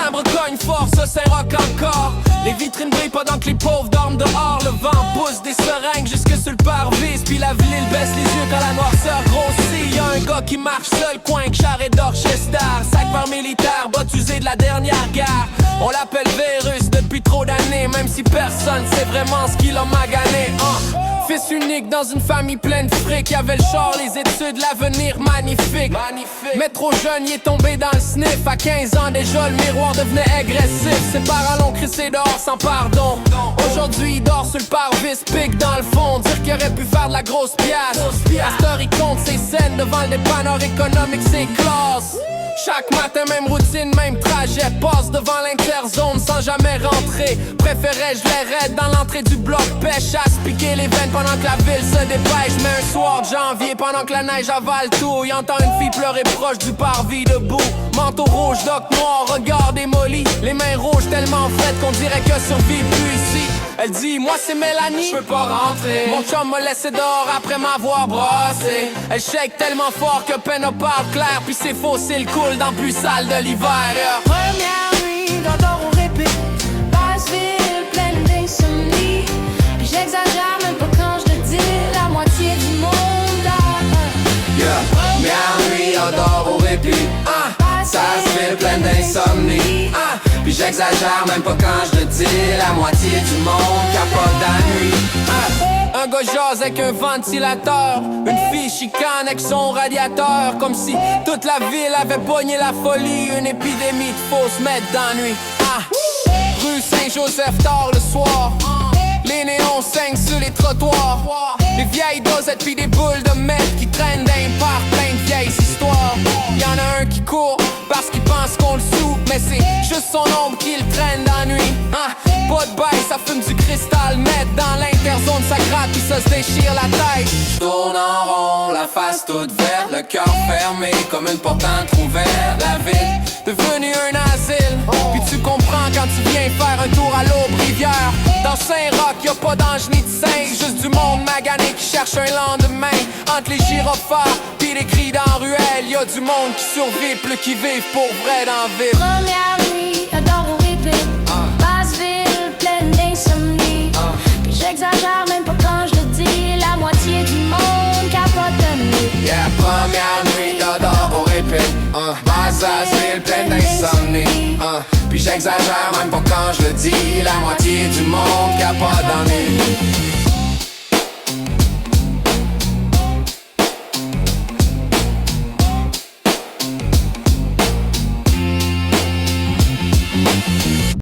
timbre cogne fort, ça c'est rock encore. Les vitrines brillent pendant que les pauvres dorment dehors. Le vent pousse des seringues jusque sur le pare-brise. Puis la ville baisse les yeux quand la noirceur grossit. Y'a un gars qui marche seul, coin que charrette d'Orchester. Sac par militaire, bot usé de la dernière guerre. On l'appelle Virus depuis trop d'années, même si personne sait vraiment ce qu'il a magané. Fils unique dans une famille pleine de fric. Y'avait le char, les études, l'avenir magnifique. Mais trop jeune, il est tombé dans le sniff. À 15 ans déjà, le miroir devenait agressif. Ses parents l'ont crissé dehors sans pardon. Aujourd'hui, il dort sur le pare-brise, pique dans le fond. Dire qu'il aurait pu faire de la grosse pièce. Astor, il compte ses scènes devant le dépanneur économique, ses classes. Chaque matin, même routine, même trajet. Passe devant l'interzone sans jamais rentrer. Préférais je les raide dans l'entrée du bloc. Pêche à se piquer les veines pendant que la ville se dépêche. Mais un soir de janvier, pendant que la neige avale tout, il entend une fille pleurer proche du parvis debout. Manteau rouge, doc noir, regard démoli. Les mains rouges tellement frettes qu'on dirait que survit plus ici. Elle dit, moi c'est Mélanie, je peux pas rentrer. Mon chum m'a laissé dehors après m'avoir brossé. Elle shake tellement fort que peine ne parle clair. Puis ses fossiles coulent dans plus sale de l'hiver. Première nuit, d'endort au répit. Basse-ville, pleine d'insomnie. Puis j'exagère même pas quand je te dis la moitié du monde Première nuit, on dort au répit. Ça se fait plein d'insomnie. Puis j'exagère même pas quand je le dis. La moitié du monde capote la nuit. Un gars jase avec un ventilateur. Une fille chicane avec son radiateur. Comme si toute la ville avait pogné la folie. Une épidémie de fausses mettre dans la nuit. Rue Saint-Joseph tard le soir. Les néons saignent sur les trottoirs. Les vieilles dosettes pis des boules de meth qui traînent d'un parc plein de vieilles histoires. Y'en a un qui court parce qu'il pense qu'on le soupe, mais c'est juste son ombre qui le traîne dans la nuit. Pas de bail, ça fume du cristal meth. Dans l'interzone ça gratte pis ça se déchire la tête. Tourne en rond, la face toute verte, le cœur fermé comme une porte entrouverte. La ville devenue un asile. Puis tu comprends quand tu viens faire un tour à l'Aube-Rivière. Dans Saint-Roch, y'a pas d'ange ni de saint, juste du monde magané qui cherche un lendemain. Entre les gyrophares pis les cris dans la ruelle, y'a du monde qui survit, plus qui vivent pour vrai dans la ville. Première nuit, adore au répit. Basse-ville, pleine d'insomnie. Puis j'exagère même pas quand je le dis. La moitié du monde capote de nuit. Première nuit, adore au répit. Basse-ville, pleine d'insomnie. Puis j'exagère même pas quand je le dis. La moitié du monde capote dans la nuit.